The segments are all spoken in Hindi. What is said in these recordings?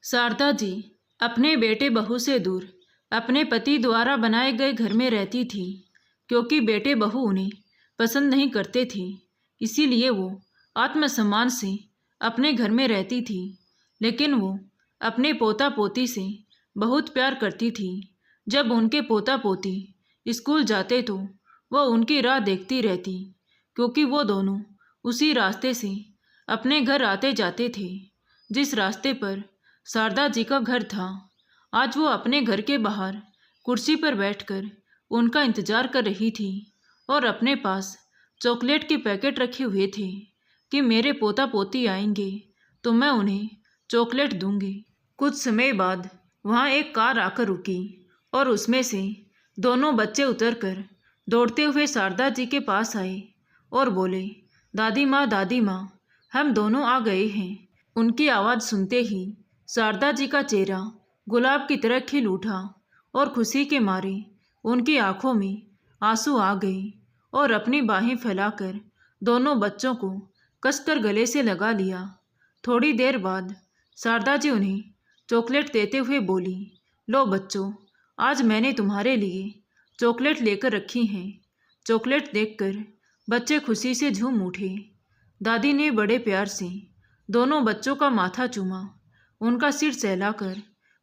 शारदा जी अपने बेटे बहू से दूर अपने पति द्वारा बनाए गए घर में रहती थी, क्योंकि बेटे बहू उन्हें पसंद नहीं करते थे। इसीलिए वो आत्मसम्मान से अपने घर में रहती थी। लेकिन वो अपने पोता पोती से बहुत प्यार करती थी। जब उनके पोता पोती स्कूल जाते तो वो उनकी राह देखती रहती, क्योंकि वो दोनों उसी रास्ते से अपने घर आते जाते थे, जिस रास्ते पर शारदा जी का घर था। आज वो अपने घर के बाहर कुर्सी पर बैठकर उनका इंतजार कर रही थी और अपने पास चॉकलेट के पैकेट रखे हुए थे कि मेरे पोता पोती आएंगे तो मैं उन्हें चॉकलेट दूंगी। कुछ समय बाद वहाँ एक कार आकर रुकी और उसमें से दोनों बच्चे उतरकर दौड़ते हुए शारदा जी के पास आए और बोले, दादी माँ, हम दोनों आ गए हैं। उनकी आवाज़ सुनते ही शारदा जी का चेहरा गुलाब की तरह खिल उठा और खुशी के मारे उनकी आंखों में आंसू आ गए और अपनी बाहें फैलाकर दोनों बच्चों को कसकर गले से लगा लिया। थोड़ी देर बाद शारदा जी उन्हें चॉकलेट देते हुए बोली, लो बच्चों, आज मैंने तुम्हारे लिए चॉकलेट लेकर रखी हैं। चॉकलेट देखकर बच्चे खुशी से झूम उठे। दादी ने बड़े प्यार से दोनों बच्चों का माथा चूमा, उनका सिर सहलाकर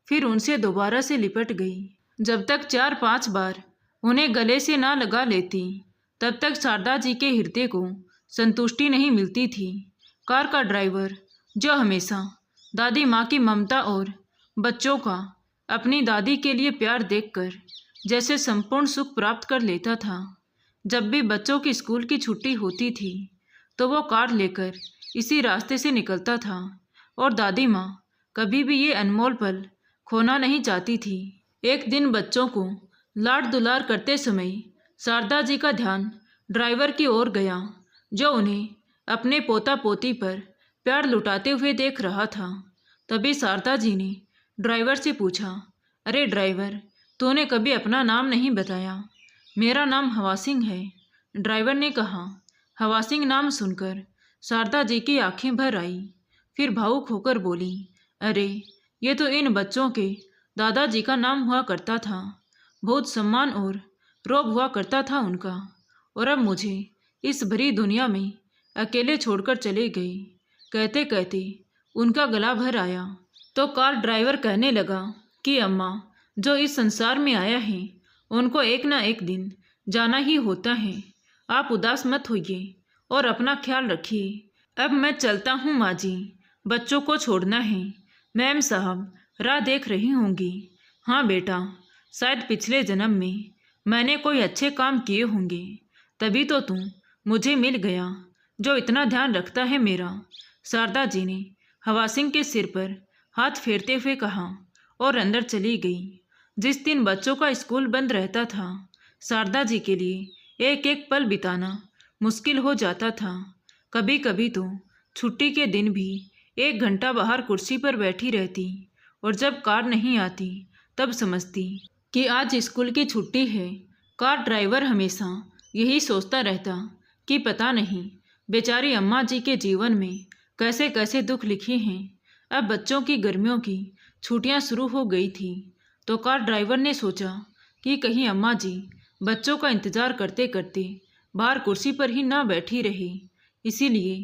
फिर उनसे दोबारा से लिपट गई। जब तक 4-5 बार उन्हें गले से ना लगा लेती, तब तक शारदा जी के हृदय को संतुष्टि नहीं मिलती थी। कार का ड्राइवर, जो हमेशा दादी माँ की ममता और बच्चों का अपनी दादी के लिए प्यार देखकर जैसे संपूर्ण सुख प्राप्त कर लेता था, जब भी बच्चों की स्कूल की छुट्टी होती थी तो वो कार लेकर इसी रास्ते से निकलता था और दादी माँ कभी भी ये अनमोल पल खोना नहीं चाहती थी। एक दिन बच्चों को लाड दुलार करते समय शारदा जी का ध्यान ड्राइवर की ओर गया, जो उन्हें अपने पोता पोती पर प्यार लुटाते हुए देख रहा था। तभी शारदा जी ने ड्राइवर से पूछा, अरे ड्राइवर, तूने कभी अपना नाम नहीं बताया। मेरा नाम हवा सिंह है, ड्राइवर ने कहा। हवा सिंह नाम सुनकर शारदा जी की आंखें भर आई। फिर भावुक होकर बोली, अरे ये तो इन बच्चों के दादाजी का नाम हुआ करता था। बहुत सम्मान और रोब हुआ करता था उनका, और अब मुझे इस भरी दुनिया में अकेले छोड़कर चले गए। कहते कहते उनका गला भर आया तो कार ड्राइवर कहने लगा कि अम्मा जो इस संसार में आया है उनको एक ना एक दिन जाना ही होता है। आप उदास मत होइए और अपना ख्याल रखिए। अब मैं चलता हूँ माँ जी, बच्चों को छोड़ना है। मैम साहब राह देख रही होंगी। हाँ बेटा, शायद पिछले जन्म में मैंने कोई अच्छे काम किए होंगे, तभी तो तू मुझे मिल गया जो इतना ध्यान रखता है मेरा। शारदा जी ने हवा सिंह के सिर पर हाथ फेरते हुए कहा और अंदर चली गई। जिस दिन बच्चों का स्कूल बंद रहता था, शारदा जी के लिए एक एक पल बिताना मुश्किल हो जाता था। कभी कभी तो छुट्टी के दिन भी 1 घंटा बाहर कुर्सी पर बैठी रहती और जब कार नहीं आती तब समझती कि आज स्कूल की छुट्टी है। कार ड्राइवर हमेशा यही सोचता रहता कि पता नहीं बेचारी अम्मा जी के जीवन में कैसे कैसे दुख लिखे हैं। अब बच्चों की गर्मियों की छुट्टियां शुरू हो गई थी तो कार ड्राइवर ने सोचा कि कहीं अम्मा जी बच्चों का इंतज़ार करते करते बाहर कुर्सी पर ही ना बैठी रही। इसीलिए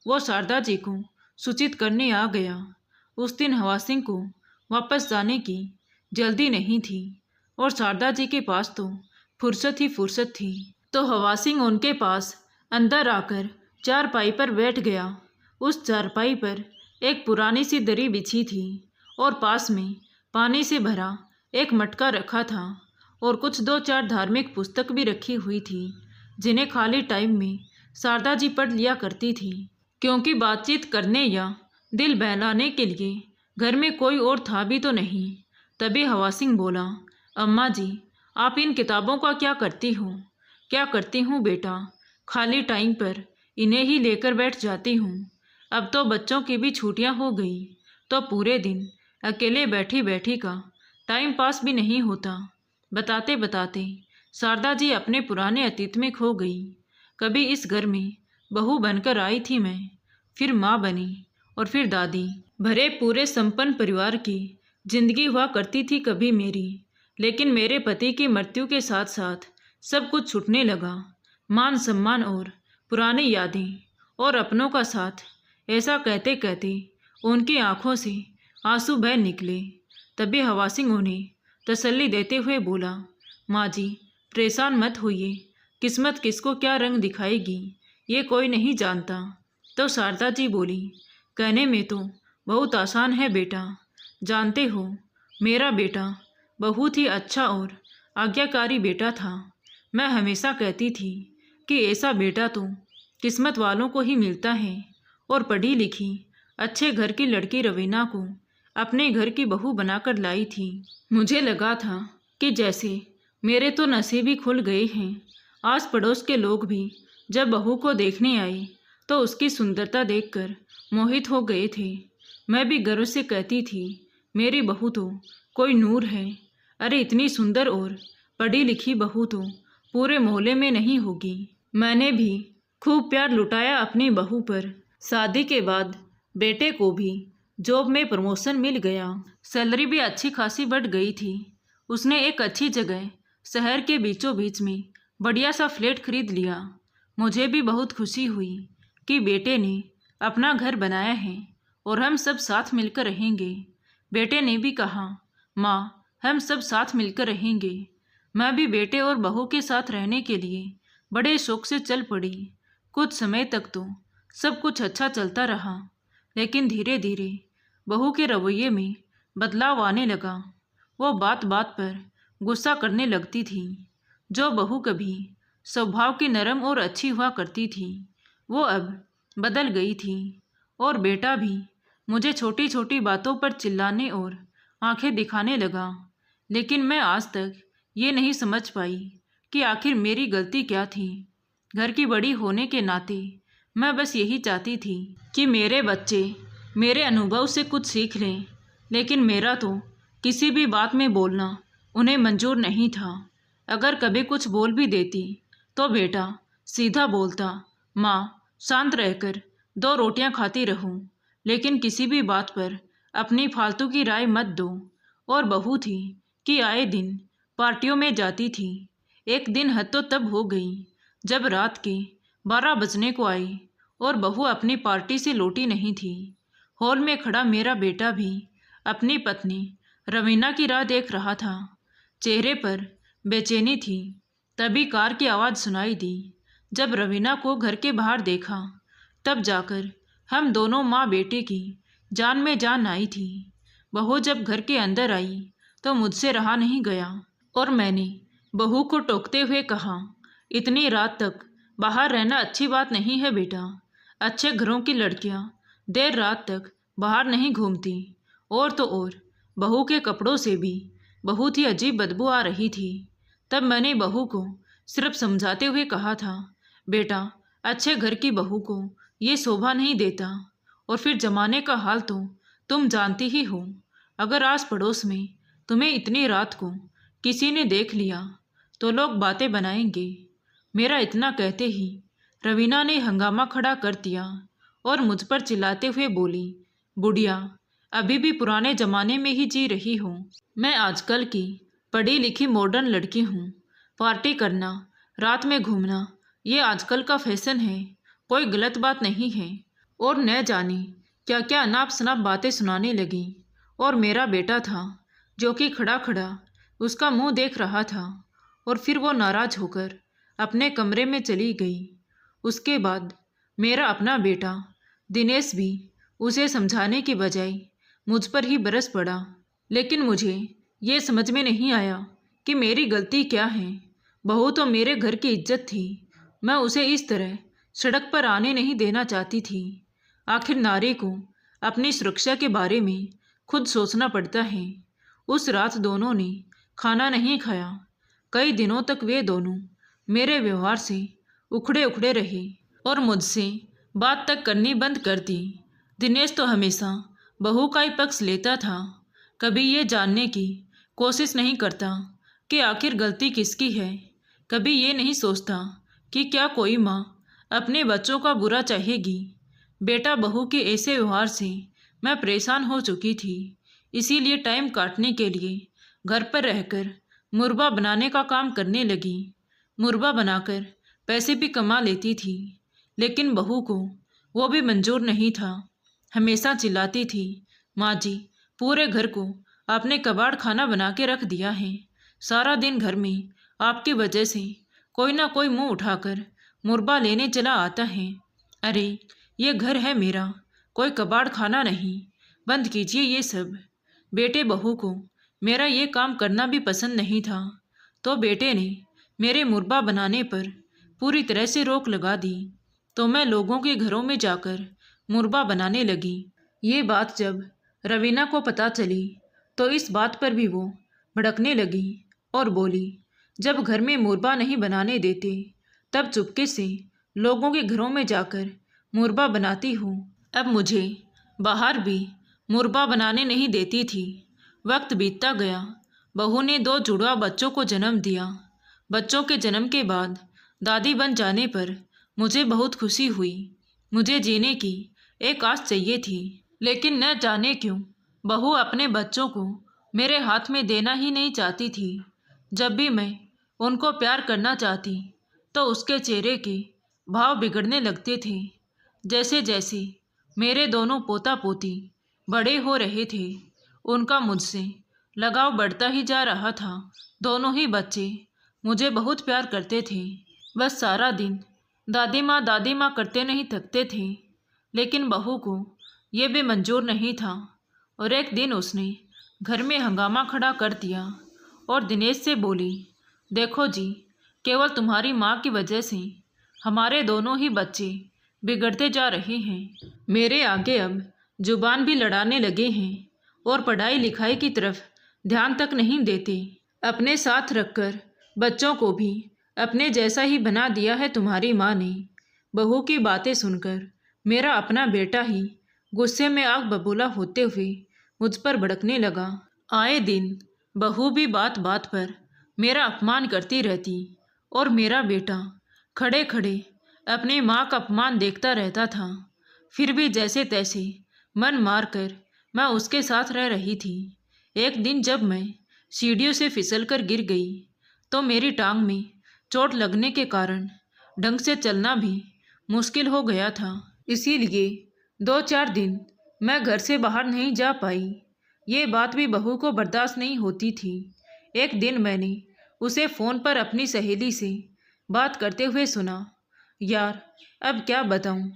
वो शारदा जी को सूचित करने आ गया। उस दिन हवा सिंह को वापस जाने की जल्दी नहीं थी और शारदा जी के पास तो फुर्सत ही फुर्सत थी। तो हवा सिंह उनके पास अंदर आकर चारपाई पर बैठ गया। उस चारपाई पर एक पुरानी सी दरी बिछी थी और पास में पानी से भरा एक मटका रखा था और कुछ 2-4 धार्मिक पुस्तक भी रखी हुई थी, जिन्हें खाली टाइम में शारदा जी पढ़ लिया करती थी, क्योंकि बातचीत करने या दिल बहलाने के लिए घर में कोई और था भी तो नहीं। तभी हवा सिंह बोला, अम्मा जी आप इन किताबों का क्या करती हो। क्या करती हूँ बेटा, खाली टाइम पर इन्हें ही लेकर बैठ जाती हूँ। अब तो बच्चों की भी छुट्टियाँ हो गई तो पूरे दिन अकेले बैठी बैठी का टाइम पास भी नहीं होता। बताते बताते शारदा जी अपने पुराने अतीत में खो गई। कभी इस घर में बहू बनकर आई थी मैं, फिर माँ बनी और फिर दादी। भरे पूरे संपन्न परिवार की जिंदगी हुआ करती थी कभी मेरी। लेकिन मेरे पति की मृत्यु के साथ साथ सब कुछ छूटने लगा। मान सम्मान और पुरानी यादें और अपनों का साथ। ऐसा कहते कहते उनकी आंखों से आंसू बह निकले। तभी हवा सिंह उन्हें तसल्ली देते हुए बोला, माँ जी परेशान मत होइए, किस्मत किसको क्या रंग दिखाएगी ये कोई नहीं जानता। तो शारदा जी बोली, कहने में तो बहुत आसान है बेटा। जानते हो मेरा बेटा बहुत ही अच्छा और आज्ञाकारी बेटा था। मैं हमेशा कहती थी कि ऐसा बेटा तो किस्मत वालों को ही मिलता है। और पढ़ी लिखी अच्छे घर की लड़की रवीना को अपने घर की बहू बनाकर लाई थी। मुझे लगा था कि जैसे मेरे तो नसीब ही खुल गए हैं। आस पड़ोस के लोग भी जब बहू को देखने आए तो उसकी सुंदरता देखकर मोहित हो गए थे। मैं भी गर्व से कहती थी, मेरी बहू तो कोई नूर है। अरे इतनी सुंदर और पढ़ी लिखी बहू तो पूरे मोहल्ले में नहीं होगी। मैंने भी खूब प्यार लुटाया अपनी बहू पर। शादी के बाद बेटे को भी जॉब में प्रमोशन मिल गया। सैलरी भी अच्छी खासी बढ़ गई थी। उसने एक अच्छी जगह शहर के बीचों बीच में बढ़िया सा फ्लैट खरीद लिया। मुझे भी बहुत खुशी हुई कि बेटे ने अपना घर बनाया है और हम सब साथ मिलकर रहेंगे। बेटे ने भी कहा, माँ हम सब साथ मिलकर रहेंगे। मैं भी बेटे और बहू के साथ रहने के लिए बड़े शौक से चल पड़ी। कुछ समय तक तो सब कुछ अच्छा चलता रहा, लेकिन धीरे धीरे बहू के रवैये में बदलाव आने लगा। वो बात बात पर गुस्सा करने लगती थी। जो बहू कभी स्वभाव की नरम और अच्छी हुआ करती थी वो अब बदल गई थी। और बेटा भी मुझे छोटी छोटी बातों पर चिल्लाने और आंखें दिखाने लगा। लेकिन मैं आज तक ये नहीं समझ पाई कि आखिर मेरी गलती क्या थी। घर की बड़ी होने के नाते मैं बस यही चाहती थी कि मेरे बच्चे मेरे अनुभव से कुछ सीख लें। लेकिन मेरा तो किसी भी बात में बोलना उन्हें मंजूर नहीं था। अगर कभी कुछ बोल भी देती तो बेटा सीधा बोलता, माँ शांत रहकर 2 रोटियां खाती रहूं, लेकिन किसी भी बात पर अपनी फालतू की राय मत दो। और बहू थी कि आए दिन पार्टियों में जाती थी। एक दिन हद तो तब हो गई जब रात के 12 बजने को आई और बहू अपनी पार्टी से लौटी नहीं थी। हॉल में खड़ा मेरा बेटा भी अपनी पत्नी रवीना की राह देख रहा था। चेहरे पर बेचैनी थी। तभी कार की आवाज़ सुनाई दी। जब रवीना को घर के बाहर देखा तब जाकर हम दोनों माँ बेटे की जान में जान आई थी। बहू जब घर के अंदर आई तो मुझसे रहा नहीं गया और मैंने बहू को टोकते हुए कहा, इतनी रात तक बाहर रहना अच्छी बात नहीं है बेटा। अच्छे घरों की लड़कियां देर रात तक बाहर नहीं घूमती। और तो और बहू के कपड़ों से भी बहुत ही अजीब बदबू आ रही थी। तब मैंने बहू को सिर्फ समझाते हुए कहा था, बेटा अच्छे घर की बहू को ये शोभा नहीं देता। और फिर जमाने का हाल तो तुम जानती ही हो। अगर आस पड़ोस में तुम्हें इतनी रात को किसी ने देख लिया तो लोग बातें बनाएंगे। मेरा इतना कहते ही रवीना ने हंगामा खड़ा कर दिया और मुझ पर चिल्लाते हुए बोली, बुढ़िया अभी भी पुराने ज़माने में ही जी रही हो। मैं आजकल की पढ़ी लिखी मॉडर्न लड़की हूँ। पार्टी करना, रात में घूमना ये आजकल का फैशन है, कोई गलत बात नहीं है। और न जाने क्या क्या अनाप शनाप बातें सुनाने लगी। और मेरा बेटा था जो कि खड़ा खड़ा उसका मुंह देख रहा था। और फिर वो नाराज होकर अपने कमरे में चली गई। उसके बाद मेरा अपना बेटा दिनेश भी उसे समझाने की बजाय मुझ पर ही बरस पड़ा। लेकिन मुझे ये समझ में नहीं आया कि मेरी गलती क्या है। बहू तो मेरे घर की इज्जत थी। मैं उसे इस तरह सड़क पर आने नहीं देना चाहती थी। आखिर नारी को अपनी सुरक्षा के बारे में खुद सोचना पड़ता है। उस रात दोनों ने खाना नहीं खाया। कई दिनों तक वे दोनों मेरे व्यवहार से उखड़े उखड़े रहे और मुझसे बात तक करनी बंद कर दी। दिनेश तो हमेशा बहू का ही पक्ष लेता था। कभी ये जानने की कोशिश नहीं करता कि आखिर गलती किसकी है। कभी ये नहीं सोचता कि क्या कोई माँ अपने बच्चों का बुरा चाहेगी। बेटा बहू के ऐसे व्यवहार से मैं परेशान हो चुकी थी, इसीलिए टाइम काटने के लिए घर पर रहकर मुरबा बनाने का काम करने लगी। मुरबा बनाकर पैसे भी कमा लेती थी, लेकिन बहू को वो भी मंजूर नहीं था। हमेशा चिल्लाती थी, माँ जी, पूरे घर को आपने कबाड़ खाना बना के रख दिया है। सारा दिन घर में आपकी वजह से कोई ना कोई मुंह उठाकर मुरबा लेने चला आता है। अरे ये घर है मेरा, कोई कबाड़ खाना नहीं। बंद कीजिए ये सब। बेटे बहू को मेरा ये काम करना भी पसंद नहीं था, तो बेटे ने मेरे मुरबा बनाने पर पूरी तरह से रोक लगा दी। तो मैं लोगों के घरों में जाकर मुरबा बनाने लगी। ये बात जब रवीना को पता चली तो इस बात पर भी वो भड़कने लगी और बोली, जब घर में मुरबा नहीं बनाने देते तब चुपके से लोगों के घरों में जाकर मुरबा बनाती हूँ। अब मुझे बाहर भी मुरबा बनाने नहीं देती थी। वक्त बीतता गया। बहू ने 2 जुड़वा बच्चों को जन्म दिया। बच्चों के जन्म के बाद दादी बन जाने पर मुझे बहुत खुशी हुई। मुझे जीने की एक आस चाहिए थी, लेकिन न जाने क्यों बहू अपने बच्चों को मेरे हाथ में देना ही नहीं चाहती थी। जब भी मैं उनको प्यार करना चाहती तो उसके चेहरे के भाव बिगड़ने लगते थे। जैसे जैसे मेरे दोनों पोता पोती बड़े हो रहे थे, उनका मुझसे लगाव बढ़ता ही जा रहा था। दोनों ही बच्चे मुझे बहुत प्यार करते थे। बस सारा दिन दादी माँ करते नहीं थकते थे, लेकिन बहू को ये भी मंजूर नहीं था। और एक दिन उसने घर में हंगामा खड़ा कर दिया और दिनेश से बोली, देखो जी, केवल तुम्हारी माँ की वजह से हमारे दोनों ही बच्चे बिगड़ते जा रहे हैं। मेरे आगे अब जुबान भी लड़ाने लगे हैं और पढ़ाई लिखाई की तरफ ध्यान तक नहीं देते। अपने साथ रखकर बच्चों को भी अपने जैसा ही बना दिया है तुम्हारी माँ ने। बहू की बातें सुनकर मेरा अपना बेटा ही गुस्से में आग बबूला होते हुए मुझ पर भड़कने लगा। आए दिन बहू भी बात बात पर मेरा अपमान करती रहती और मेरा बेटा खड़े खड़े अपनी माँ का अपमान देखता रहता था। फिर भी जैसे तैसे मन मार कर मैं उसके साथ रह रही थी। एक दिन जब मैं सीढ़ियों से फिसलकर गिर गई तो मेरी टांग में चोट लगने के कारण ढंग से चलना भी मुश्किल हो गया था। इसीलिए 2-4 दिन मैं घर से बाहर नहीं जा पाई। ये बात भी बहू को बर्दाश्त नहीं होती थी। एक दिन मैंने उसे फ़ोन पर अपनी सहेली से बात करते हुए सुना, यार अब क्या बताऊं,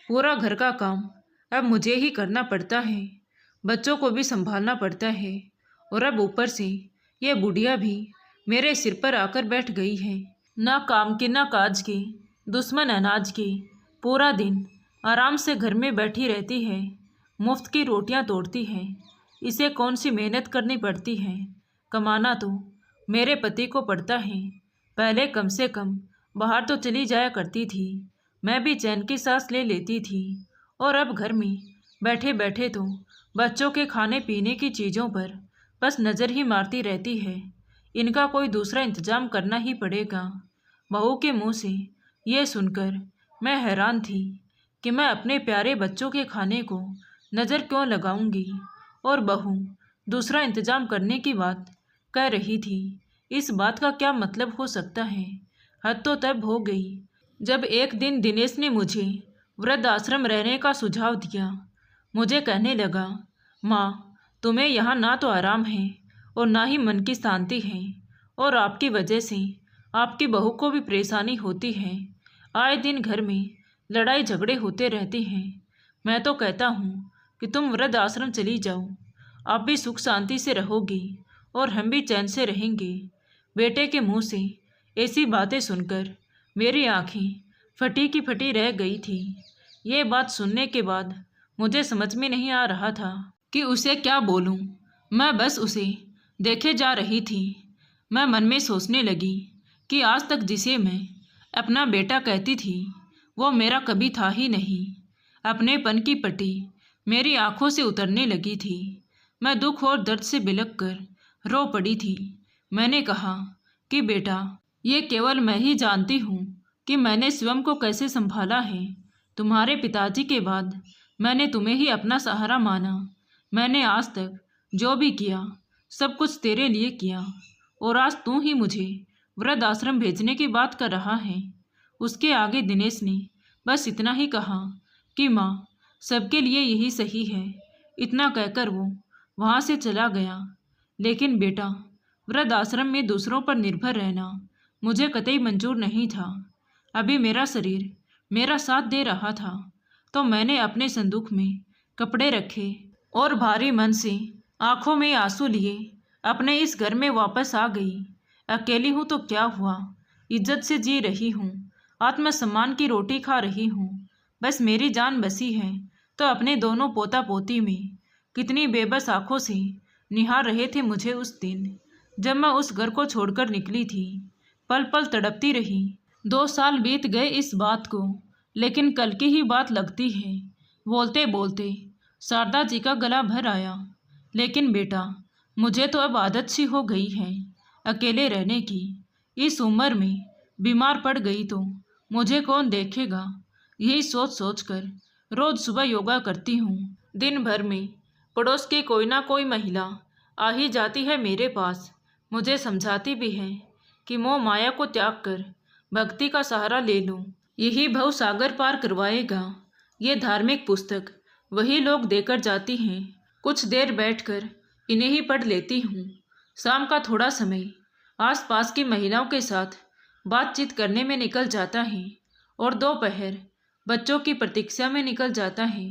पूरा घर का काम अब मुझे ही करना पड़ता है, बच्चों को भी संभालना पड़ता है, और अब ऊपर से ये बुढ़िया भी मेरे सिर पर आकर बैठ गई है। ना काम की ना काज की, दुश्मन अनाज की। पूरा दिन आराम से घर में बैठी रहती है, मुफ्त की रोटियां तोड़ती है। इसे कौन सी मेहनत करनी पड़ती है, कमाना तो मेरे पति को पड़ता है। पहले कम से कम बाहर तो चली जाया करती थी, मैं भी चैन की सांस ले लेती थी। और अब घर में बैठे बैठे तो बच्चों के खाने पीने की चीज़ों पर बस नज़र ही मारती रहती है। इनका कोई दूसरा इंतजाम करना ही पड़ेगा। बहू के मुंह से ये सुनकर मैं हैरान थी कि मैं अपने प्यारे बच्चों के खाने को नज़र क्यों लगाऊंगी, और बहू दूसरा इंतजाम करने की बात कह रही थी। इस बात का क्या मतलब हो सकता है? हद तो तब हो गई जब एक दिन दिनेश ने मुझे वृद्ध आश्रम रहने का सुझाव दिया। मुझे कहने लगा, माँ, तुम्हें यहाँ ना तो आराम है और ना ही मन की शांति है, और आपकी वजह से आपकी बहू को भी परेशानी होती है। आए दिन घर में लड़ाई झगड़े होते रहते हैं। मैं तो कहता हूँ कि तुम वृद्ध आश्रम चली जाओ, आप भी सुख शांति से रहोगी और हम भी चैन से रहेंगे। बेटे के मुंह से ऐसी बातें सुनकर मेरी आंखें फटी की फटी रह गई थी। ये बात सुनने के बाद मुझे समझ में नहीं आ रहा था कि उसे क्या बोलूं। मैं बस उसे देखे जा रही थी। मैं मन में सोचने लगी कि आज तक जिसे मैं अपना बेटा कहती थी वो मेरा कभी था ही नहीं। अपनेपन की पट्टी मेरी आंखों से उतरने लगी थी। मैं दुख और दर्द से बिलख कर रो पड़ी थी। मैंने कहा कि बेटा, ये केवल मैं ही जानती हूँ कि मैंने स्वयं को कैसे संभाला है। तुम्हारे पिताजी के बाद मैंने तुम्हें ही अपना सहारा माना। मैंने आज तक जो भी किया सब कुछ तेरे लिए किया, और आज तू ही मुझे वृद्ध आश्रम भेजने की बात कर रहा है। उसके आगे दिनेश ने बस इतना ही कहा कि माँ, सबके लिए यही सही है। इतना कहकर वो वहाँ से चला गया। लेकिन बेटा, वृद्ध आश्रम में दूसरों पर निर्भर रहना मुझे कतई मंजूर नहीं था। अभी मेरा शरीर मेरा साथ दे रहा था, तो मैंने अपने संदूक में कपड़े रखे और भारी मन से आंखों में आंसू लिए अपने इस घर में वापस आ गई। अकेली हूँ तो क्या हुआ, इज्जत से जी रही हूँ, आत्मसम्मान की रोटी खा रही हूँ। बस मेरी जान बसी है तो अपने दोनों पोता पोती में कितनी बेबस आंखों से निहार रहे थे मुझे उस दिन जब मैं उस घर को छोड़कर निकली थी। पल पल तड़पती रही। 2 साल बीत गए इस बात को, लेकिन कल की ही बात लगती है। बोलते बोलते शारदा जी का गला भर आया। लेकिन बेटा, मुझे तो अब आदत सी हो गई है अकेले रहने की। इस उम्र में बीमार पड़ गई तो मुझे कौन देखेगा, यही सोच सोच कर रोज सुबह योगा करती हूँ। दिन भर में पड़ोस की कोई ना कोई महिला आ ही जाती है मेरे पास। मुझे समझाती भी है कि मोह माया को त्याग कर भक्ति का सहारा ले लो, यही भव सागर पार करवाएगा। ये धार्मिक पुस्तक वही लोग देकर जाती हैं। कुछ देर बैठकर इन्हें ही पढ़ लेती हूँ। शाम का थोड़ा समय आसपास की महिलाओं के साथ बातचीत करने में निकल जाता है और दोपहर बच्चों की प्रतीक्षा में निकल जाता है।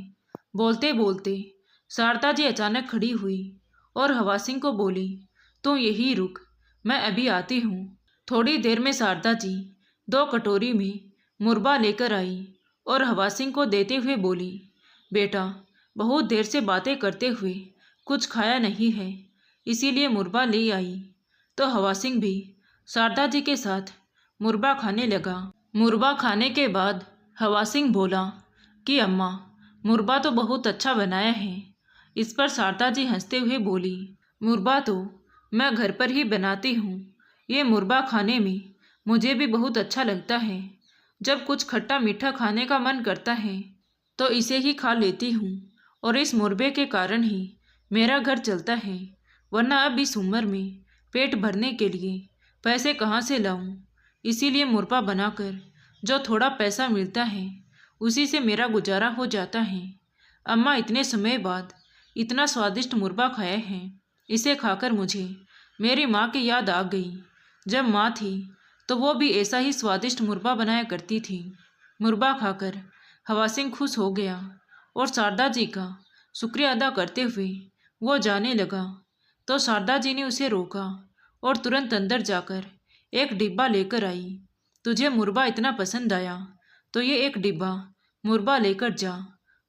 बोलते बोलते शारदा जी अचानक खड़ी हुई और हवा सिंह को बोली, तू यहीं रुक, मैं अभी आती हूँ। थोड़ी देर में शारदा जी 2 कटोरी में मुरबा लेकर आई और हवा सिंह को देते हुए बोली, बेटा, बहुत देर से बातें करते हुए कुछ खाया नहीं है, इसीलिए मुरबा ले आई। तो हवा सिंह भी शारदा जी के साथ मुरबा खाने लगा। मुरबा खाने के बाद हवा सिंह बोला कि अम्मा, मुरबा तो बहुत अच्छा बनाया है। इस पर शारदा जी हंसते हुए बोली, मुरबा तो मैं घर पर ही बनाती हूँ। ये मुरबा खाने में मुझे भी बहुत अच्छा लगता है। जब कुछ खट्टा मीठा खाने का मन करता है तो इसे ही खा लेती हूँ, और इस मुरबे के कारण ही मेरा घर चलता है, वरना अब इस उम्र में पेट भरने के लिए पैसे कहाँ से लाऊं। इसीलिए मुरबा बनाकर जो थोड़ा पैसा मिलता है उसी से मेरा गुजारा हो जाता है। अम्मा इतने समय बाद इतना स्वादिष्ट मुरबा खाए हैं, इसे खाकर मुझे मेरी माँ की याद आ गई। जब माँ थी तो वो भी ऐसा ही स्वादिष्ट मुरबा बनाया करती थी। मुरबा खाकर हवा सिंह खुश हो गया और शारदा जी का शुक्रिया अदा करते हुए वो जाने लगा। तो शारदा जी ने उसे रोका और तुरंत अंदर जाकर एक डिब्बा लेकर आई। तुझे मुरबा इतना पसंद आया तो ये एक डिब्बा मुरबा लेकर जा,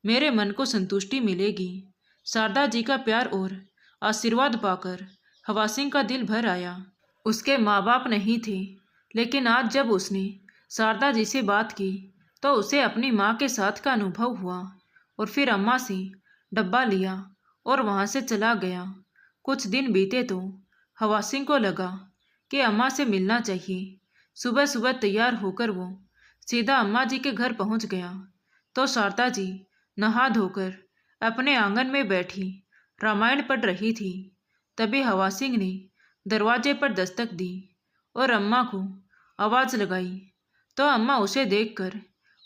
मेरे मन को संतुष्टि मिलेगी। शारदा जी का प्यार और आशीर्वाद पाकर हवा सिंह का दिल भर आया। उसके माँ बाप नहीं थे, लेकिन आज जब उसने शारदा जी से बात की तो उसे अपनी माँ के साथ का अनुभव हुआ और फिर अम्मा से डब्बा लिया और वहाँ से चला गया। कुछ दिन बीते तो हवा सिंह को लगा कि अम्मा से मिलना चाहिए। सुबह सुबह तैयार होकर वो सीधा अम्मा जी के घर पहुँच गया तो शारदा जी नहा धोकर अपने आंगन में बैठी रामायण पढ़ रही थी। तभी हवा सिंह ने दरवाजे पर दस्तक दी और अम्मा को आवाज़ लगाई। तो अम्मा उसे देखकर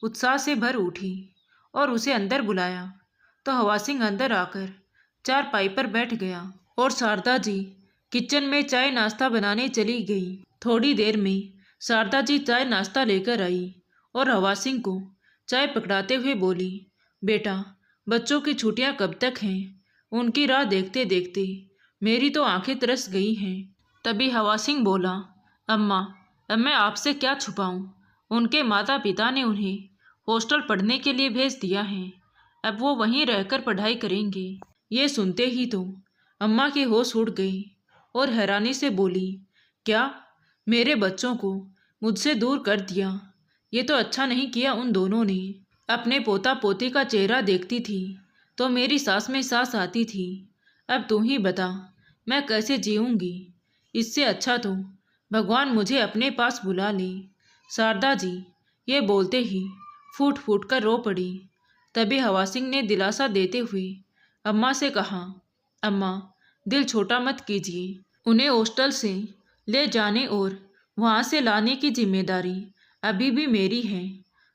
उत्साह से भर उठी और उसे अंदर बुलाया। तो हवा सिंह अंदर आकर चारपाई पर बैठ गया और शारदा जी किचन में चाय नाश्ता बनाने चली गई। थोड़ी देर में शारदा जी चाय नाश्ता लेकर आई और हवा सिंह को चाय पकड़ाते हुए बोली, बेटा, बच्चों की छुट्टियां कब तक हैं? उनकी राह देखते देखते मेरी तो आंखें तरस गई हैं। तभी हवा सिंह बोला, अम्मा, अब मैं आपसे क्या छुपाऊं? उनके माता पिता ने उन्हें हॉस्टल पढ़ने के लिए भेज दिया है। अब वो वहीं रहकर पढ़ाई करेंगे। ये सुनते ही तो अम्मा की होश उड़ गई और हैरानी से बोली, क्या मेरे बच्चों को मुझसे दूर कर दिया? ये तो अच्छा नहीं किया उन दोनों ने। अपने पोता पोती का चेहरा देखती थी तो मेरी सांस में सांस आती थी। अब तू ही बता, मैं कैसे जीऊँगी? इससे अच्छा तो भगवान मुझे अपने पास बुला ले। शारदा जी ये बोलते ही फूट फूट कर रो पड़ी। तभी हवा सिंह ने दिलासा देते हुए अम्मा से कहा, अम्मा, दिल छोटा मत कीजिए। उन्हें हॉस्टल से ले जाने और वहाँ से लाने की जिम्मेदारी अभी भी मेरी है।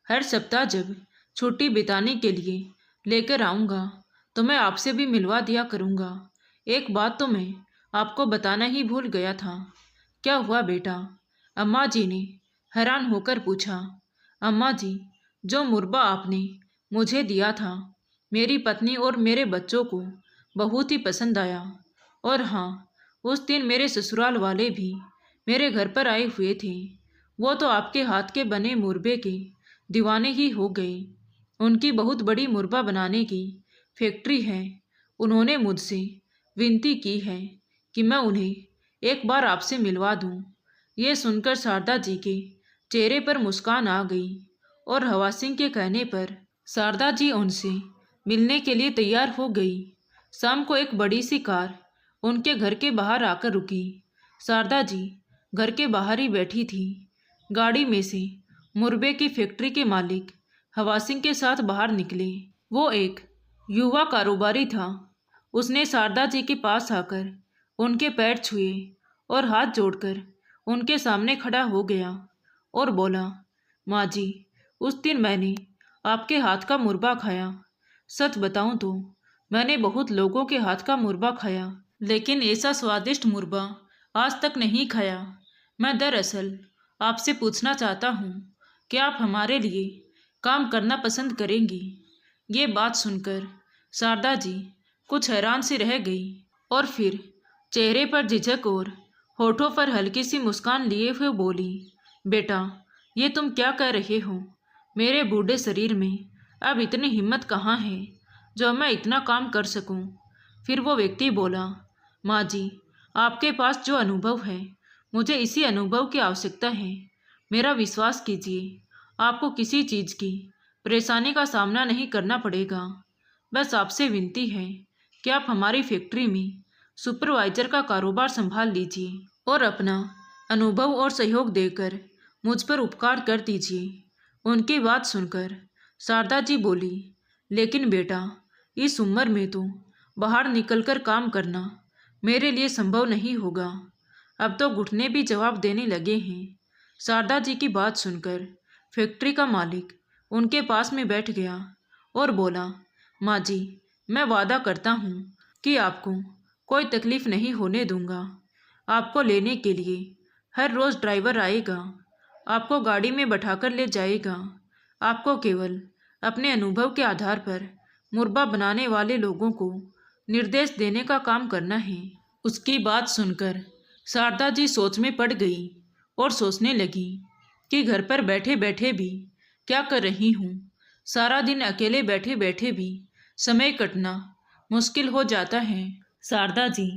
हर सप्ताह जब छुट्टी बिताने के लिए लेकर आऊँगा तो मैं आपसे भी मिलवा दिया करूँगा। एक बात तो मैं आपको बताना ही भूल गया था। क्या हुआ बेटा? अम्मा जी ने हैरान होकर पूछा। अम्मा जी, जो मुर्गा आपने मुझे दिया था, मेरी पत्नी और मेरे बच्चों को बहुत ही पसंद आया। और हाँ, उस दिन मेरे ससुराल वाले भी मेरे घर पर आए हुए थे। वो तो आपके हाथ के बने मुर्गे के दीवाने ही हो गए। उनकी बहुत बड़ी मुर्गा बनाने की फैक्ट्री है। उन्होंने मुझसे विनती की है कि मैं उन्हें एक बार आपसे मिलवा दूं। ये सुनकर शारदा जी के चेहरे पर मुस्कान आ गई और हवा सिंह के कहने पर शारदा जी उनसे मिलने के लिए तैयार हो गई। शाम को एक बड़ी सी कार उनके घर के बाहर आकर रुकी। शारदा जी घर के बाहर ही बैठी थी। गाड़ी में से मुर्गे की फैक्ट्री के मालिक हवा सिंह के साथ बाहर निकले। वो एक युवा कारोबारी था। उसने शारदा जी के पास आकर उनके पैर छुए और हाथ जोड़कर उनके सामने खड़ा हो गया और बोला, माँ जी, उस दिन मैंने आपके हाथ का मुर्गा खाया। सच बताऊं तो मैंने बहुत लोगों के हाथ का मुर्गा खाया, लेकिन ऐसा स्वादिष्ट मुर्गा आज तक नहीं खाया। मैं दरअसल आपसे पूछना चाहता हूँ कि आप हमारे लिए काम करना पसंद करेंगी। ये बात सुनकर शारदा जी कुछ हैरान सी रह गई और फिर चेहरे पर झिझक और होठों पर हल्की सी मुस्कान लिए हुए बोली, बेटा, ये तुम क्या कह रहे हो? मेरे बूढ़े शरीर में अब इतनी हिम्मत कहाँ है जो मैं इतना काम कर सकूं? फिर वो व्यक्ति बोला, माँ जी, आपके पास जो अनुभव है, मुझे इसी अनुभव की आवश्यकता है। मेरा विश्वास कीजिए, आपको किसी चीज़ की परेशानी का सामना नहीं करना पड़ेगा। बस आपसे विनती है कि आप हमारी फैक्ट्री में सुपरवाइजर का कारोबार संभाल लीजिए और अपना अनुभव और सहयोग देकर मुझ पर उपकार कर दीजिए। उनकी बात सुनकर शारदा जी बोली, लेकिन बेटा, इस उम्र में तो बाहर निकलकर काम करना मेरे लिए संभव नहीं होगा। अब तो घुटने भी जवाब देने लगे हैं। शारदा जी की बात सुनकर फैक्ट्री का मालिक उनके पास में बैठ गया और बोला, माँ जी, मैं वादा करता हूँ कि आपको कोई तकलीफ नहीं होने दूंगा। आपको लेने के लिए हर रोज़ ड्राइवर आएगा, आपको गाड़ी में बैठाकर ले जाएगा। आपको केवल अपने अनुभव के आधार पर मुर्गा बनाने वाले लोगों को निर्देश देने का काम करना है। उसकी बात सुनकर शारदा जी सोच में पड़ गई और सोचने लगी कि घर पर बैठे बैठे भी क्या कर रही हूँ। सारा दिन अकेले बैठे बैठे भी समय कटना मुश्किल हो जाता है। शारदा जी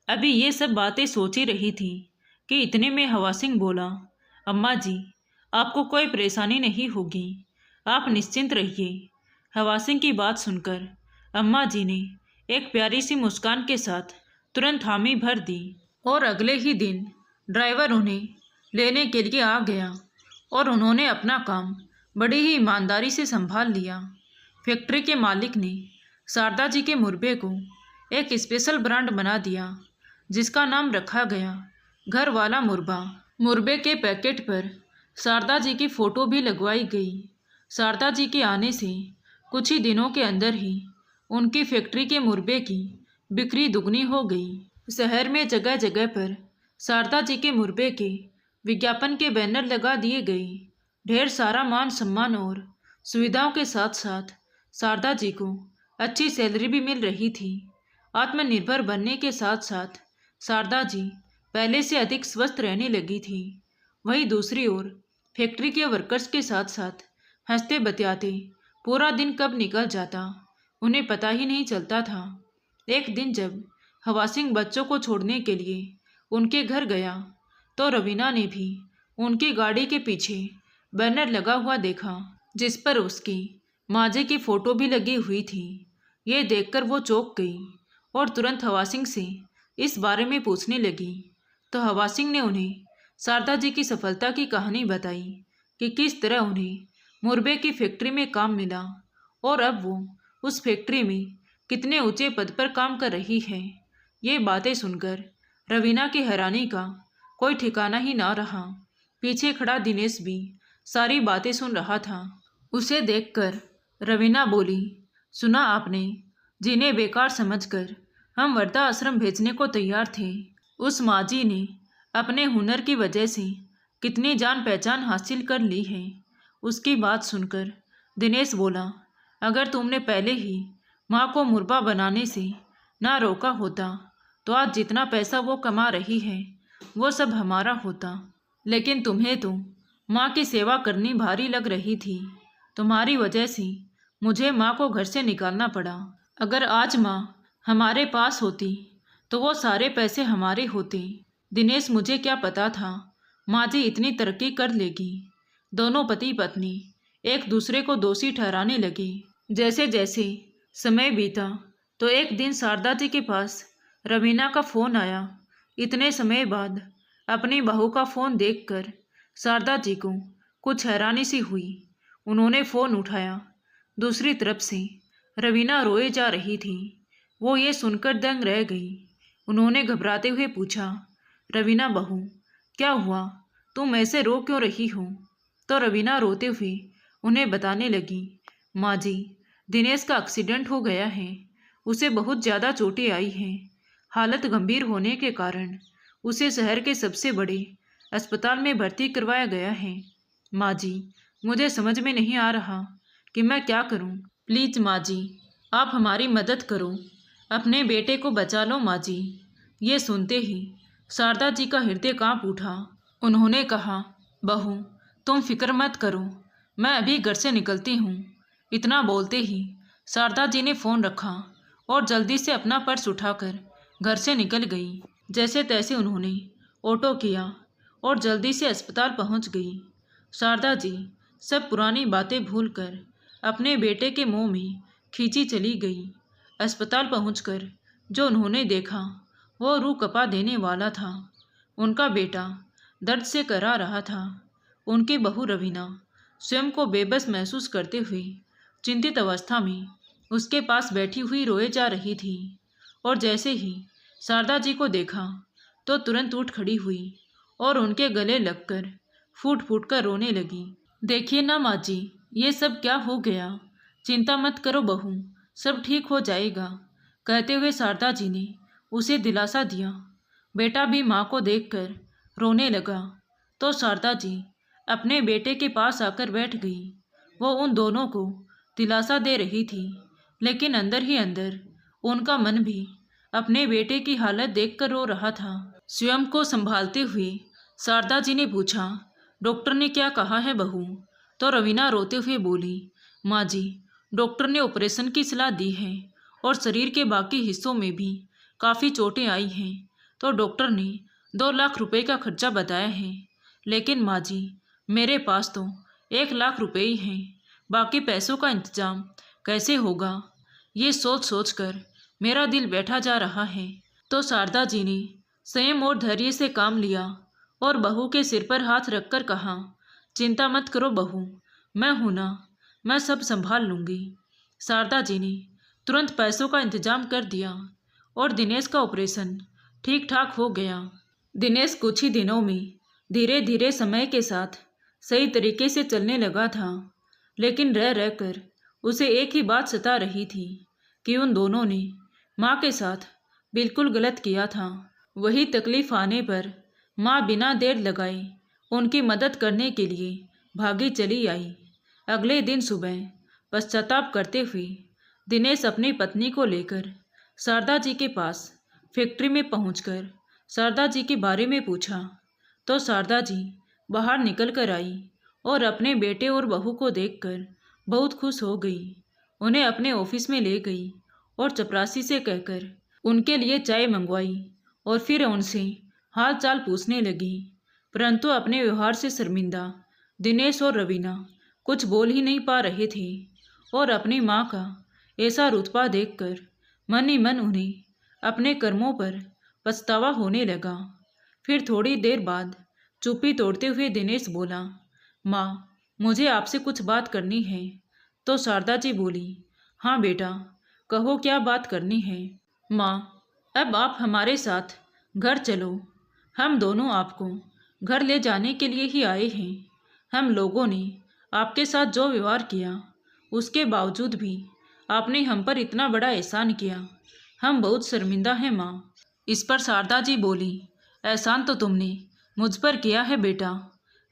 अभी ये सब बातें सोच ही रही थी कि इतने में हवा सिंह बोला, अम्मा जी, आपको कोई परेशानी नहीं होगी, आप निश्चिंत रहिए। हवा सिंह की बात सुनकर अम्मा जी ने एक प्यारी सी मुस्कान के साथ तुरंत हामी भर दी और अगले ही दिन ड्राइवर उन्हें लेने के लिए आ गया और उन्होंने अपना काम बड़ी ही ईमानदारी से संभाल लिया। फैक्ट्री के मालिक ने शारदा जी के मुर्गे को एक स्पेशल ब्रांड बना दिया, जिसका नाम रखा गया घर वाला मुर्गा। मुर्गे के पैकेट पर शारदा जी की फ़ोटो भी लगवाई गई। शारदा जी के आने से कुछ ही दिनों के अंदर ही उनकी फैक्ट्री के मुर्गे की बिक्री दुगनी हो गई। शहर में जगह जगह पर शारदा जी के मुर्गे के विज्ञापन के बैनर लगा दिए गए। ढेर सारा मान सम्मान और सुविधाओं के साथ साथ शारदा जी को अच्छी सैलरी भी मिल रही थी। आत्मनिर्भर बनने के साथ साथ शारदा जी पहले से अधिक स्वस्थ रहने लगी थी। वहीं दूसरी ओर फैक्ट्री के वर्कर्स के साथ साथ हंसते बतियाते पूरा दिन कब निकल जाता उन्हें पता ही नहीं चलता था। एक दिन जब हवा सिंह बच्चों को छोड़ने के लिए उनके घर गया तो रवीना ने भी उनकी गाड़ी के पीछे बैनर लगा हुआ देखा, जिस पर उसकी माँ जी की फ़ोटो भी लगी हुई थी। ये देखकर वो चौंक गई और तुरंत हवा सिंह से इस बारे में पूछने लगी। तो हवा सिंह ने उन्हें शारदा जी की सफलता की कहानी बताई कि किस तरह उन्हें मुर्गे की फैक्ट्री में काम मिला और अब वो उस फैक्ट्री में कितने ऊंचे पद पर काम कर रही है। ये बातें सुनकर रवीना की हैरानी का कोई ठिकाना ही ना रहा। पीछे खड़ा दिनेश भी सारी बातें सुन रहा था। उसे देखकर रवीना बोली, सुना आपने? जिन्हें बेकार समझकर हम वर्धा आश्रम भेजने को तैयार थे, उस माजी ने अपने हुनर की वजह से कितनी जान पहचान हासिल कर ली है। उसकी बात सुनकर दिनेश बोला, अगर तुमने पहले ही माँ को मुर्बा बनाने से ना रोका होता तो आज जितना पैसा वो कमा रही है वो सब हमारा होता। लेकिन तुम्हें तो माँ की सेवा करनी भारी लग रही थी। तुम्हारी वजह से मुझे माँ को घर से निकालना पड़ा। अगर आज माँ हमारे पास होती तो वो सारे पैसे हमारे होते। दिनेश, मुझे क्या पता था माँ जी इतनी तरक्की कर लेगी। दोनों पति पत्नी एक दूसरे को दोषी ठहराने लगे। जैसे जैसे समय बीता तो एक दिन शारदा जी के पास रवीना का फ़ोन आया। इतने समय बाद अपनी बहू का फ़ोन देखकर शारदा जी को कुछ हैरानी सी हुई। उन्होंने फ़ोन उठाया। दूसरी तरफ से रवीना रोए जा रही थी। वो ये सुनकर दंग रह गई। उन्होंने घबराते हुए पूछा, रवीना बहू, क्या हुआ? तुम ऐसे रो क्यों रही हो? तो रवीना रोते हुए उन्हें बताने लगी, माँ जी, दिनेश का एक्सीडेंट हो गया है। उसे बहुत ज़्यादा चोटें आई हैं। हालत गंभीर होने के कारण उसे शहर के सबसे बड़े अस्पताल में भर्ती करवाया गया है। माँ जी, मुझे समझ में नहीं आ रहा कि मैं क्या करूँ। प्लीज़ माँ जी, आप हमारी मदद करो। अपने बेटे को बचा लो माँ जी। ये सुनते ही शारदा जी का हृदय कांप उठा। उन्होंने कहा, बहू, तुम फिक्र मत करो, मैं अभी घर से निकलती हूँ। इतना बोलते ही शारदा जी ने फ़ोन रखा और जल्दी से अपना पर्स उठाकर घर से निकल गई। जैसे तैसे उन्होंने ऑटो किया और जल्दी से अस्पताल पहुँच गई। शारदा जी सब पुरानी बातें भूलकर अपने बेटे के मुंह में खींची चली गई। अस्पताल पहुंचकर जो उन्होंने देखा वो रूह कपा देने वाला था। उनका बेटा दर्द से करा रहा था। उनकी बहू रवीना स्वयं को बेबस महसूस करते हुए चिंतित अवस्था में उसके पास बैठी हुई रोए जा रही थी। और जैसे ही शारदा जी को देखा तो तुरंत उठ खड़ी हुई और उनके गले लगकर फूट फूट कर रोने लगी। देखिए ना माँ जी, ये सब क्या हो गया? चिंता मत करो बहू, सब ठीक हो जाएगा, कहते हुए शारदा जी ने उसे दिलासा दिया। बेटा भी माँ को देखकर रोने लगा तो शारदा जी अपने बेटे के पास आकर बैठ गई। वो उन दोनों को दिलासा दे रही थी, लेकिन अंदर ही अंदर उनका मन भी अपने बेटे की हालत देखकर रो रहा था। स्वयं को संभालते हुए शारदा जी ने पूछा, डॉक्टर ने क्या कहा है बहू? तो रवीना रोते हुए बोली, माँ जी, डॉक्टर ने ऑपरेशन की सलाह दी है और शरीर के बाकी हिस्सों में भी काफ़ी चोटें आई हैं। तो डॉक्टर ने 2 लाख रुपए का खर्चा बताया है। लेकिन माँ जी, मेरे पास तो 1 लाख रुपए ही हैं। बाकी पैसों का इंतजाम कैसे होगा? ये सोच सोच कर मेरा दिल बैठा जा रहा है। तो शारदा जी ने संयम और धैर्य से काम लिया और बहू के सिर पर हाथ रखकर कहा, चिंता मत करो बहू, मैं हूं ना, मैं सब संभाल लूँगी। शारदा जी ने तुरंत पैसों का इंतजाम कर दिया और दिनेश का ऑपरेशन ठीक ठाक हो गया। दिनेश कुछ ही दिनों में धीरे धीरे समय के साथ सही तरीके से चलने लगा था। लेकिन रह रहकर उसे एक ही बात सता रही थी कि उन दोनों ने माँ के साथ बिल्कुल गलत किया था। वही तकलीफ आने पर माँ बिना देर लगाए उनकी मदद करने के लिए भागी चली आई। अगले दिन सुबह पश्चाताप करते हुए दिनेश अपनी पत्नी को लेकर शारदा जी के पास फैक्ट्री में पहुंचकर शारदा जी के बारे में पूछा। तो शारदा जी बाहर निकल कर आई और अपने बेटे और बहू को देखकर बहुत खुश हो गई। उन्हें अपने ऑफिस में ले गई और चपरासी से कहकर उनके लिए चाय मंगवाई और फिर उनसे हाल चाल पूछने लगी। परंतु अपने व्यवहार से शर्मिंदा दिनेश और रवीना कुछ बोल ही नहीं पा रहे थे और अपनी माँ का ऐसा रुतबा देखकर मन ही मन उन्हें अपने कर्मों पर पछतावा होने लगा। फिर थोड़ी देर बाद चुप्पी तोड़ते हुए दिनेश बोला, माँ, मुझे आपसे कुछ बात करनी है। तो शारदा जी बोली, हाँ बेटा, कहो क्या बात करनी है। माँ, अब आप हमारे साथ घर चलो। हम दोनों आपको घर ले जाने के लिए ही आए हैं। हम लोगों ने आपके साथ जो व्यवहार किया, उसके बावजूद भी आपने हम पर इतना बड़ा एहसान किया। हम बहुत शर्मिंदा हैं माँ। इस पर शारदा जी बोली, एहसान तो तुमने मुझ पर किया है बेटा,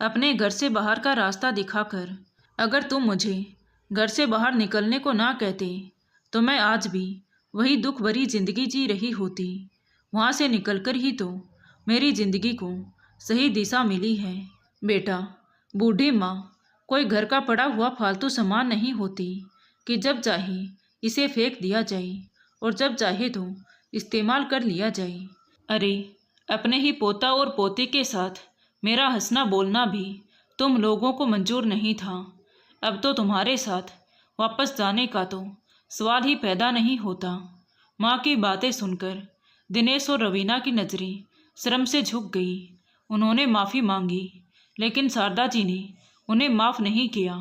अपने घर से बाहर का रास्ता दिखाकर। अगर तुम मुझे घर से बाहर निकलने को ना कहते तो मैं आज भी वही दुख भरी जिंदगी जी रही होती। वहाँ से निकलकर ही तो मेरी जिंदगी को सही दिशा मिली है। बेटा, बूढ़ी माँ कोई घर का पड़ा हुआ फालतू सामान नहीं होती कि जब चाहे इसे फेंक दिया जाए और जब चाहे तो इस्तेमाल कर लिया जाए। अरे, अपने ही पोता और पोती के साथ मेरा हंसना बोलना भी तुम लोगों को मंजूर नहीं था। अब तो तुम्हारे साथ वापस जाने का तो सवाल ही पैदा नहीं होता। माँ की बातें सुनकर दिनेश और रवीना की नज़रें शर्म से झुक गई। उन्होंने माफ़ी मांगी, लेकिन शारदा जी ने उन्हें माफ़ नहीं किया।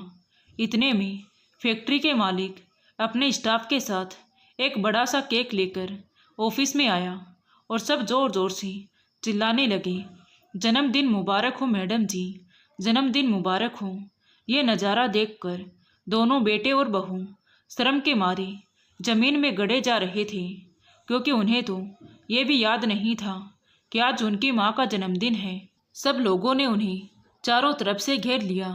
इतने में फैक्ट्री के मालिक अपने स्टाफ के साथ एक बड़ा सा केक लेकर ऑफिस में आया और सब ज़ोर ज़ोर से चिल्लाने लगे, जन्मदिन मुबारक हो मैडम जी, जन्मदिन मुबारक हो। ये नज़ारा देखकर दोनों बेटे और बहू शर्म के मारे ज़मीन में गड़े जा रहे थे, क्योंकि उन्हें तो ये भी याद नहीं था कि आज उनकी माँ का जन्मदिन है। सब लोगों ने उन्हें चारों तरफ से घेर लिया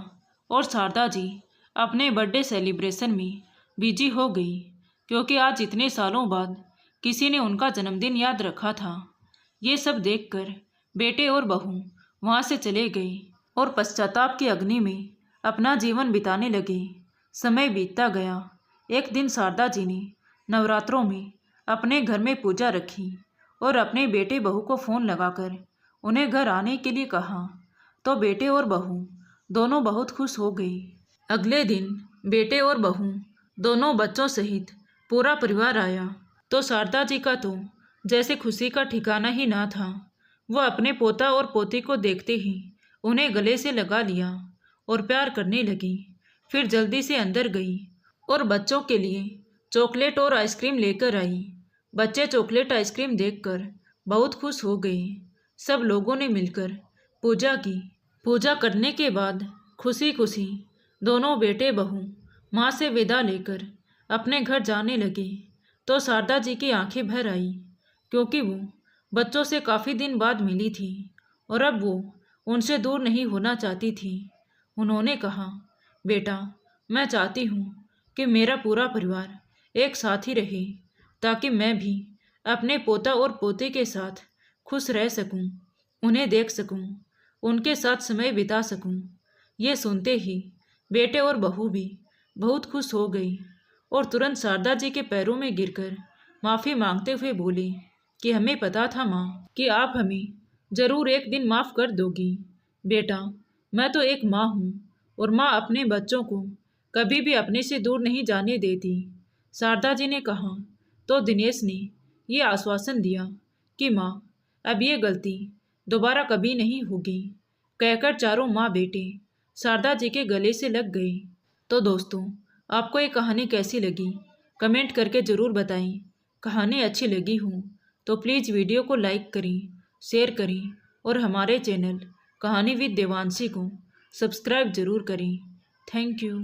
और शारदा जी अपने बर्थडे सेलिब्रेशन में बिजी हो गई, क्योंकि आज इतने सालों बाद किसी ने उनका जन्मदिन याद रखा था। ये सब देखकर बेटे और बहू वहाँ से चले गए और पश्चाताप की अग्नि में अपना जीवन बिताने लगे। समय बीतता गया। एक दिन शारदा जी ने नवरात्रों में अपने घर में पूजा रखी और अपने बेटे बहू को फ़ोन लगाकर उन्हें घर आने के लिए कहा, तो बेटे और बहू दोनों बहुत खुश हो गए। अगले दिन बेटे और बहू दोनों बच्चों सहित पूरा परिवार आया, तो शारदा जी का तो जैसे खुशी का ठिकाना ही ना था। वह अपने पोता और पोती को देखते ही उन्हें गले से लगा लिया और प्यार करने लगी। फिर जल्दी से अंदर गई और बच्चों के लिए चॉकलेट और आइसक्रीम लेकर आई। बच्चे चॉकलेट आइसक्रीम देखकर बहुत खुश हो गए। सब लोगों ने मिलकर पूजा की। पूजा करने के बाद खुशी खुशी दोनों बेटे बहू माँ से विदा लेकर अपने घर जाने लगे, तो शारदा जी की आंखें भर आई, क्योंकि वो बच्चों से काफ़ी दिन बाद मिली थी और अब वो उनसे दूर नहीं होना चाहती थी। उन्होंने कहा, बेटा, मैं चाहती हूँ कि मेरा पूरा परिवार एक साथ ही रहे, ताकि मैं भी अपने पोता और पोते के साथ खुश रह सकूं, उन्हें देख सकूं, उनके साथ समय बिता सकूं। ये सुनते ही बेटे और बहू भी बहुत खुश हो गई और तुरंत शारदा जी के पैरों में गिरकर माफ़ी मांगते हुए बोली कि हमें पता था माँ कि आप हमें ज़रूर एक दिन माफ़ कर दोगी। बेटा, मैं तो एक माँ हूँ और माँ अपने बच्चों को कभी भी अपने से दूर नहीं जाने देती। शारदा जी ने कहा, तो दिनेश ने ये आश्वासन दिया कि माँ, अब ये गलती दोबारा कभी नहीं होगी। कहकर चारों माँ बेटे शारदा जी के गले से लग गए। तो दोस्तों, आपको ये कहानी कैसी लगी कमेंट करके ज़रूर बताएं। कहानी अच्छी लगी हो तो प्लीज़ वीडियो को लाइक करें, शेयर करें और हमारे चैनल कहानी विद देवांशी को सब्सक्राइब ज़रूर करें। Thank you.